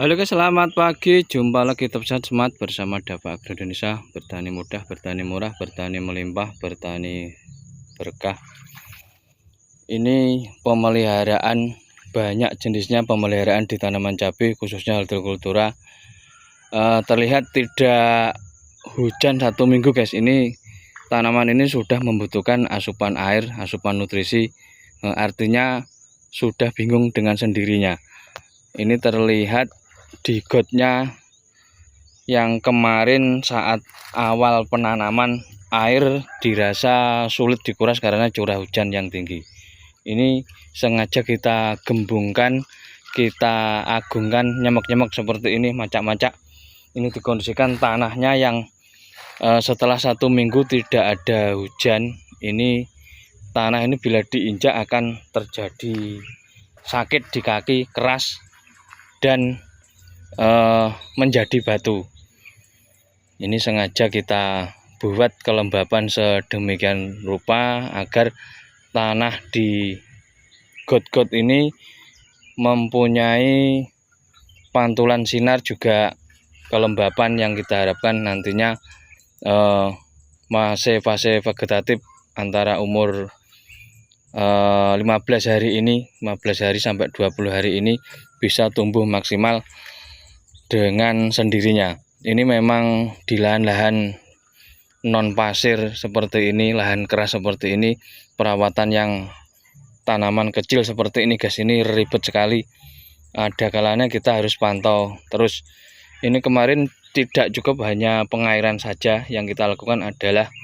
Halo guys, selamat pagi. Jumpa lagi Tepat Smart bersama Dava Agro Indonesia. Bertani mudah, bertani murah, bertani melimpah, bertani berkah. Ini pemeliharaan banyak jenisnya, pemeliharaan di tanaman cabai khususnya hortikultura. Terlihat tidak hujan 1 minggu guys. Ini tanaman ini sudah membutuhkan asupan air, asupan nutrisi. Artinya sudah bingung dengan sendirinya. Ini terlihat di gotnya yang kemarin saat awal penanaman air dirasa sulit dikuras karena curah hujan yang tinggi. Ini sengaja kita gembungkan, kita agungkan nyemek-nyemek seperti ini, macak-macak. Ini dikondisikan tanahnya yang setelah 1 minggu tidak ada hujan. Ini tanah ini bila diinjak akan terjadi sakit di kaki, keras dan menjadi batu. Ini sengaja kita buat kelembapan sedemikian rupa agar tanah di got-got ini mempunyai pantulan sinar, juga kelembapan yang kita harapkan nantinya fase vegetatif antara umur 15 hari sampai 20 hari ini bisa tumbuh maksimal dengan sendirinya. Ini memang di lahan-lahan non pasir seperti ini, lahan keras seperti ini, perawatan yang tanaman kecil seperti ini guys, ini ribet sekali. Ada kalanya kita harus pantau terus. Ini kemarin tidak cukup hanya pengairan saja, yang kita lakukan adalah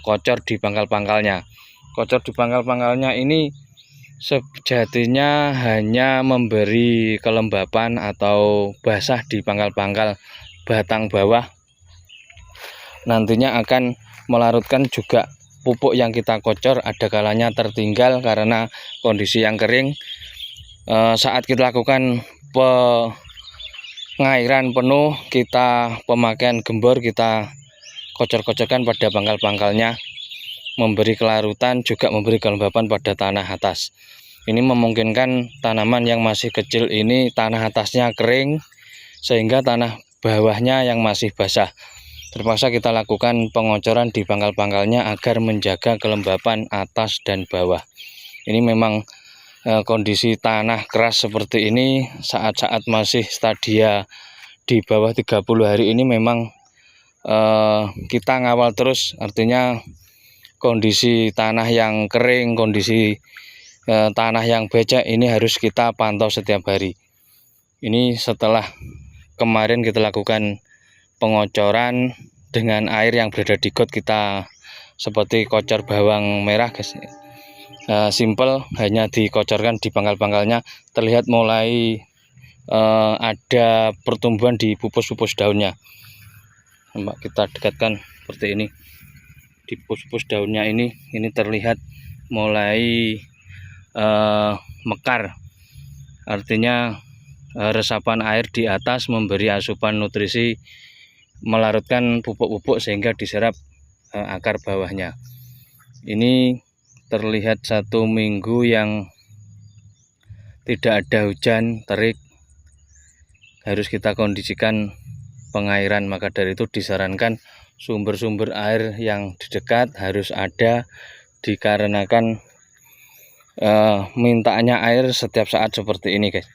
kocor di pangkal-pangkalnya. Kocor di pangkal-pangkalnya ini sejatinya hanya memberi kelembapan atau basah di pangkal-pangkal batang bawah. Nantinya akan melarutkan juga pupuk yang kita kocor, ada kalanya tertinggal karena kondisi yang kering. Saat kita lakukan pengairan penuh, kita pemakaian gembor, kita kocor-kocorkan pada pangkal-pangkalnya, memberi kelarutan, juga memberi kelembapan pada tanah atas. Ini memungkinkan tanaman yang masih kecil ini tanah atasnya kering, sehingga tanah bawahnya yang masih basah. Terpaksa kita lakukan pengocoran di pangkal-pangkalnya agar menjaga kelembapan atas dan bawah. Ini memang kondisi tanah keras seperti ini saat-saat masih stadia di bawah 30 hari ini memang kita ngawal terus, artinya kondisi tanah yang kering, kondisi tanah yang becek ini harus kita pantau setiap hari. Ini setelah kemarin kita lakukan pengocoran dengan air yang berada di got, kita seperti kocor bawang merah guys. Simple, hanya dikocorkan di pangkal-pangkalnya. Terlihat mulai ada pertumbuhan di pupus-pupus daunnya. Kita dekatkan seperti ini. Di pupus daunnya ini terlihat mulai mekar, artinya resapan air di atas memberi asupan nutrisi, melarutkan pupuk-pupuk sehingga diserap akar bawahnya. Ini terlihat 1 minggu yang tidak ada hujan, terik, harus kita kondisikan pengairan. Maka dari itu disarankan sumber-sumber air yang di dekat harus ada, dikarenakan mintanya air setiap saat seperti ini guys.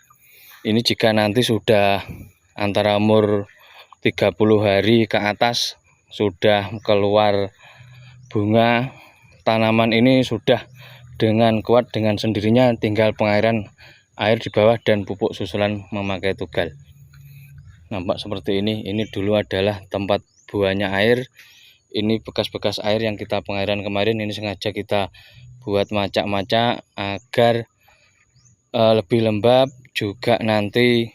Ini jika nanti sudah antara umur 30 hari ke atas, sudah keluar bunga, tanaman ini sudah dengan kuat dengan sendirinya, tinggal pengairan air di bawah dan pupuk susulan memakai tugal. Nampak seperti ini. Ini dulu adalah tempat buahnya air. Ini bekas-bekas air yang kita pengairan kemarin. Ini sengaja kita buat macak-macak agar lebih lembab, juga nanti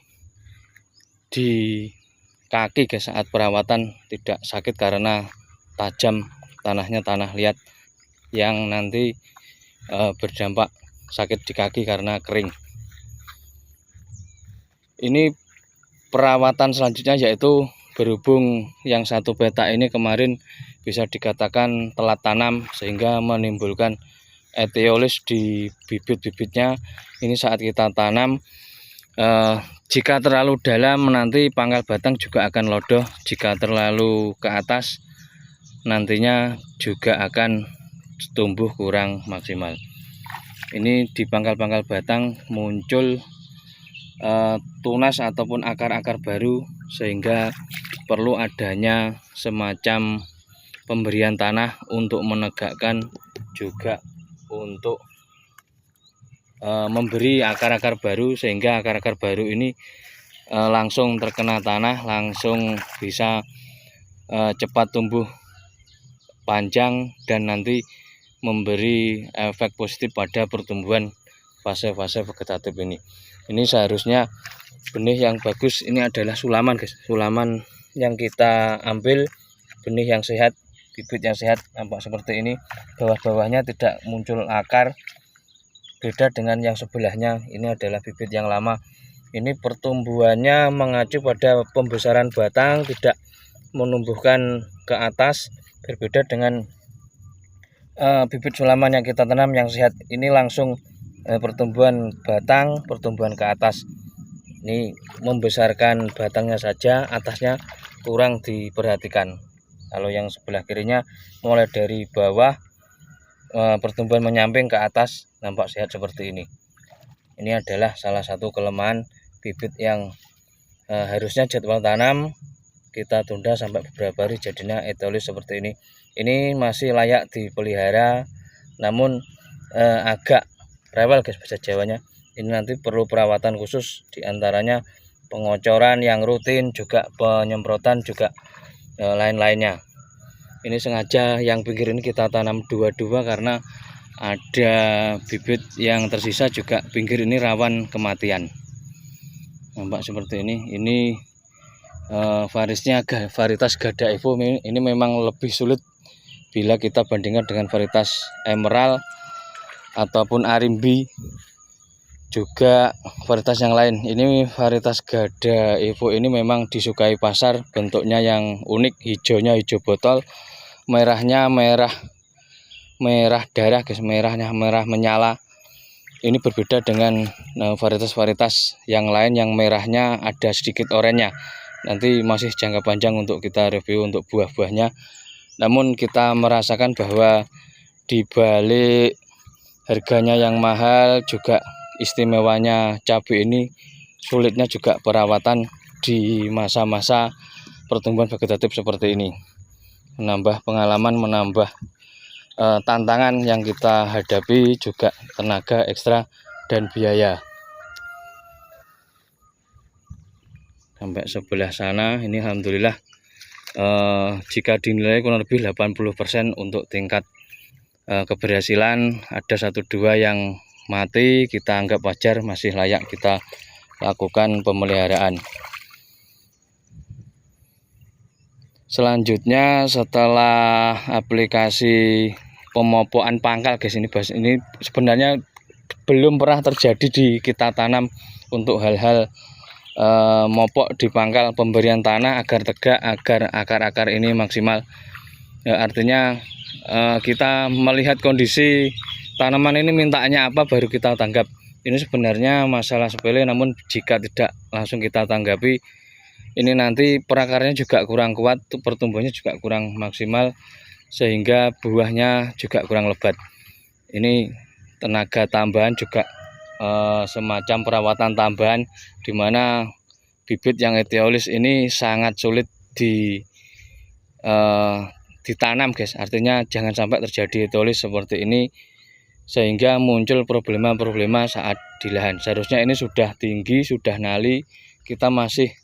di kaki guys saat perawatan tidak sakit karena tajam tanahnya, tanah liat yang nanti berdampak sakit di kaki karena kering. Ini perawatan selanjutnya yaitu, berhubung yang satu petak ini kemarin bisa dikatakan telat tanam sehingga menimbulkan eteolis di bibit-bibitnya. Ini saat kita tanam Jika terlalu dalam nanti pangkal batang juga akan lodoh, jika terlalu ke atas nantinya juga akan tumbuh kurang maksimal. Ini di pangkal-pangkal batang muncul tunas ataupun akar-akar baru, sehingga perlu adanya semacam pemberian tanah untuk menegakkan, juga untuk memberi akar-akar baru, sehingga akar-akar baru ini langsung terkena tanah, langsung bisa cepat tumbuh panjang dan nanti memberi efek positif pada pertumbuhan fase-fase vegetatif ini. Ini seharusnya benih yang bagus ini adalah sulaman, guys. Sulaman yang kita ambil benih yang sehat, bibit yang sehat, nampak seperti ini. Bawah-bawahnya tidak muncul akar, beda dengan yang sebelahnya. Ini adalah bibit yang lama. Ini pertumbuhannya mengacu pada pembesaran batang, tidak menumbuhkan ke atas, berbeda dengan bibit sulaman yang kita tanam yang sehat. Ini langsung pertumbuhan batang, pertumbuhan ke atas. Ini membesarkan batangnya saja, atasnya kurang diperhatikan. Kalau yang sebelah kirinya mulai dari bawah pertumbuhan menyamping ke atas, nampak sehat seperti ini. Ini adalah salah satu kelemahan bibit yang harusnya jadwal tanam kita tunda sampai beberapa hari, jadinya etolis seperti ini. Ini masih layak dipelihara, namun agak rewel, guys, bahasa Jawanya. Ini nanti perlu perawatan khusus, diantaranya pengocoran yang rutin, juga penyemprotan, juga lain-lainnya. Ini sengaja yang pinggir ini kita tanam dua-dua karena ada bibit yang tersisa, juga pinggir ini rawan kematian. Nampak seperti ini. Ini varietas Gada Evo ini memang lebih sulit bila kita bandingkan dengan varietas Emerald ataupun Arimbi, juga varietas yang lain. Ini varietas Gada Evo ini memang disukai pasar, bentuknya yang unik, hijaunya hijau botol, merahnya merah darah, guys, merahnya merah menyala. Ini berbeda dengan varietas-varietas yang lain yang merahnya ada sedikit oranye. Nanti masih jangka panjang untuk kita review untuk buah-buahnya. Namun kita merasakan bahwa di balik harganya yang mahal, juga istimewanya cabai ini, sulitnya juga perawatan di masa-masa pertumbuhan vegetatif seperti ini. Menambah pengalaman, menambah tantangan yang kita hadapi, juga tenaga ekstra dan biaya. Sampai sebelah sana ini alhamdulillah jika dinilai kurang lebih 80% untuk tingkat keberhasilan. Ada 1-2 yang mati, kita anggap wajar, masih layak kita lakukan pemeliharaan. Selanjutnya setelah aplikasi pemopokan pangkal, guys, ini sebenarnya belum pernah terjadi di kita tanam untuk hal-hal mopok di pangkal, pemberian tanah agar tegak, agar akar-akar ini maksimal. Artinya kita melihat kondisi tanaman ini mintanya apa baru kita tanggap. Ini sebenarnya masalah sepele, namun jika tidak langsung kita tanggapi, ini nanti perakarnya juga kurang kuat, pertumbuhannya juga kurang maksimal, sehingga buahnya juga kurang lebat. Ini tenaga tambahan, juga semacam perawatan tambahan, dimana bibit yang etiolus ini sangat sulit ditanam, guys. Artinya jangan sampai terjadi etiolus seperti ini, sehingga muncul problema-problema saat di lahan. Seharusnya ini sudah tinggi, sudah nali, kita masih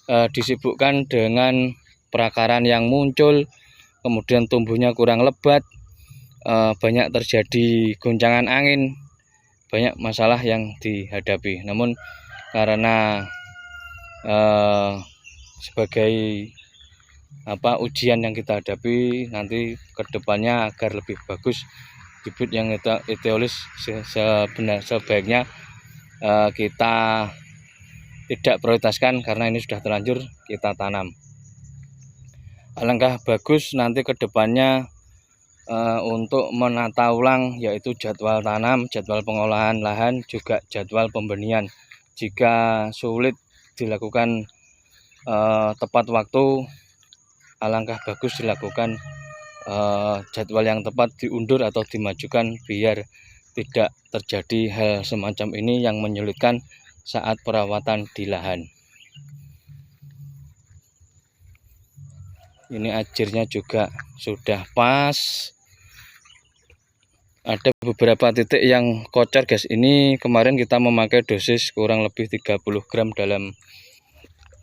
disibukkan dengan perakaran yang muncul, kemudian tumbuhnya kurang lebat, banyak terjadi goncangan angin, banyak masalah yang dihadapi. Namun karena sebagai ujian yang kita hadapi, nanti kedepannya agar lebih bagus bibit yang etiolus, sebaiknya kita tidak prioritaskan karena ini sudah terlanjur kita tanam. Alangkah bagus nanti kedepannya untuk menata ulang, yaitu jadwal tanam, jadwal pengolahan lahan, juga jadwal pembenihan. Jika sulit dilakukan tepat waktu, alangkah bagus dilakukan jadwal yang tepat, diundur atau dimajukan biar tidak terjadi hal semacam ini yang menyulitkan saat perawatan di lahan. Ini ajirnya juga sudah pas. Ada beberapa titik yang kocor guys. Ini kemarin kita memakai dosis kurang lebih 30 gram dalam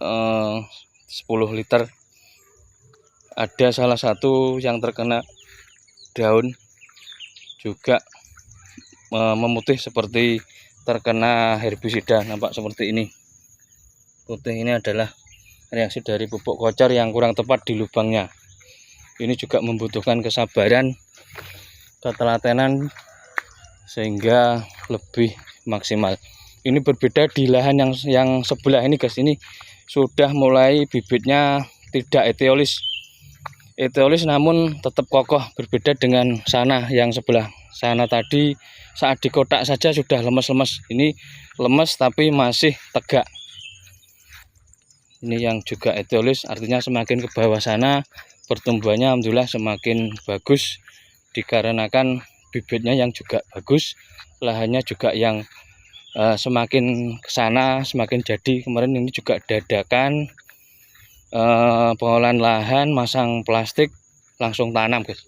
10 liter. Ada salah satu yang terkena daun juga memutih seperti terkena herbisida, nampak seperti ini. Putih ini adalah reaksi dari pupuk kocor yang kurang tepat di lubangnya. Ini juga membutuhkan kesabaran, ketelatenan sehingga lebih maksimal. Ini berbeda di lahan yang sebelah ini guys. Ini sudah mulai bibitnya tidak eteolis namun tetap kokoh, berbeda dengan sana yang sebelah sana tadi. Saat dikotak saja sudah lemes-lemes. Ini lemes tapi masih tegak. Ini yang juga eteolis, artinya semakin ke bawah sana pertumbuhannya alhamdulillah semakin bagus, dikarenakan bibitnya yang juga bagus, lahannya juga yang semakin ke sana semakin jadi. Kemarin ini juga dadakan pengolahan lahan, masang plastik, langsung tanam guys.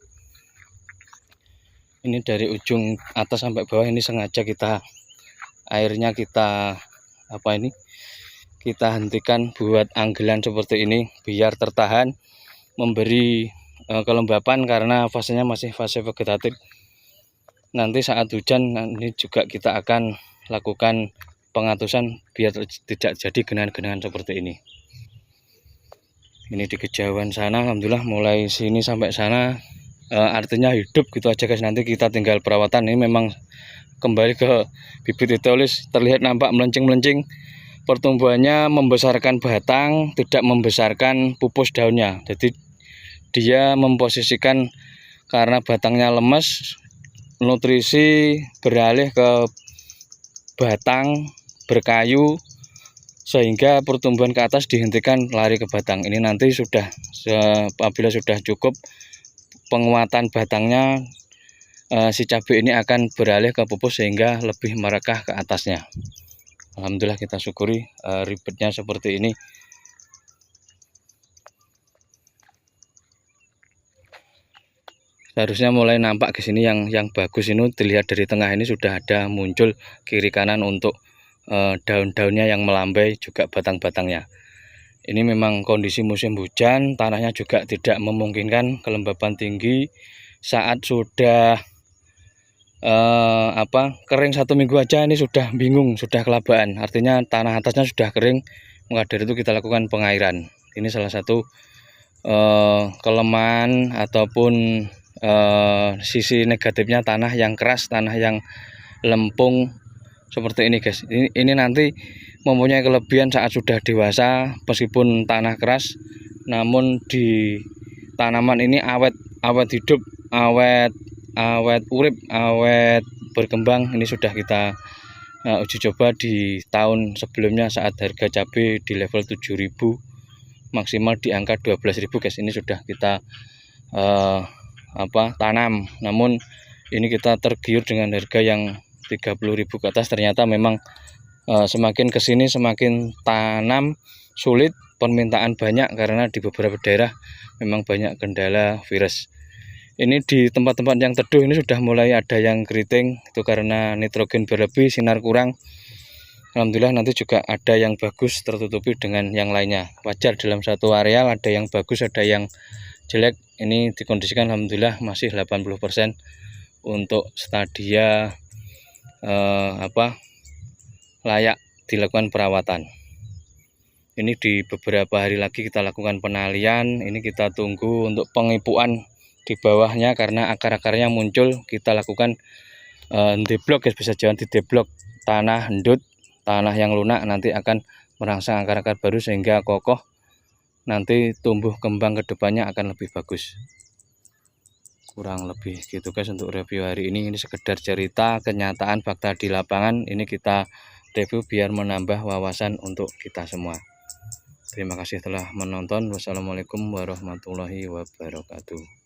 Ini dari ujung atas sampai bawah ini sengaja airnya kita kita hentikan buat anggelan seperti ini biar tertahan, memberi kelembapan karena fasenya masih fase vegetatif. Nanti saat hujan ini juga kita akan lakukan pengatusan biar tidak jadi genangan-genangan seperti ini. Ini di kejauhan sana alhamdulillah mulai sini sampai sana artinya hidup gitu aja guys. Nanti kita tinggal perawatan. Ini memang kembali ke bibit eteolis, terlihat nampak melencing-melencing. Pertumbuhannya membesarkan batang, tidak membesarkan pupus daunnya. Jadi dia memposisikan karena batangnya lemes, nutrisi beralih ke batang, berkayu, sehingga pertumbuhan ke atas dihentikan lari ke batang. Ini nanti apabila sudah cukup penguatan batangnya, si cabai ini akan beralih ke pupus sehingga lebih merekah ke atasnya. Alhamdulillah kita syukuri ribetnya seperti ini. Seharusnya mulai nampak ke sini yang bagus ini dilihat dari tengah ini sudah ada muncul kiri kanan untuk daun-daunnya yang melambai, juga batang-batangnya. Ini memang kondisi musim hujan, tanahnya juga tidak memungkinkan kelembapan tinggi. Saat sudah kering 1 minggu aja ini sudah bingung, sudah kelabaan, artinya tanah atasnya sudah kering. Maka dari itu kita lakukan pengairan. Ini salah satu kelemahan ataupun sisi negatifnya tanah yang keras, tanah yang lempung seperti ini guys. Ini nanti mempunyai kelebihan saat sudah dewasa, meskipun tanah keras namun di tanaman ini awet hidup, awet urip, awet berkembang. Ini sudah kita uji coba di tahun sebelumnya saat harga cabai di level 7.000, maksimal di angka 12.000 guys. Ini sudah kita tanam, namun ini kita tergiur dengan harga yang 30.000 ke atas. Ternyata memang semakin kesini semakin tanam sulit, permintaan banyak karena di beberapa daerah memang banyak kendala virus. Ini di tempat-tempat yang teduh ini sudah mulai ada yang keriting, itu karena nitrogen berlebih, sinar kurang. Alhamdulillah nanti juga ada yang bagus tertutupi dengan yang lainnya. Wajar dalam satu areal ada yang bagus, ada yang jelek. Ini dikondisikan alhamdulillah masih 80% untuk stadia layak dilakukan perawatan. Ini di beberapa hari lagi kita lakukan penalian. Ini kita tunggu untuk pengipuan di bawahnya karena akar-akarnya muncul. Kita lakukan deblok guys, bisa jangan di deblok tanah endut, tanah yang lunak nanti akan merangsang akar-akar baru sehingga kokoh. Nanti tumbuh kembang kedepannya akan lebih bagus. Kurang lebih gitu guys untuk review hari ini. Ini sekedar cerita, kenyataan, fakta di lapangan. Ini kita review biar menambah wawasan untuk kita semua. Terima kasih telah menonton. Wassalamualaikum warahmatullahi wabarakatuh.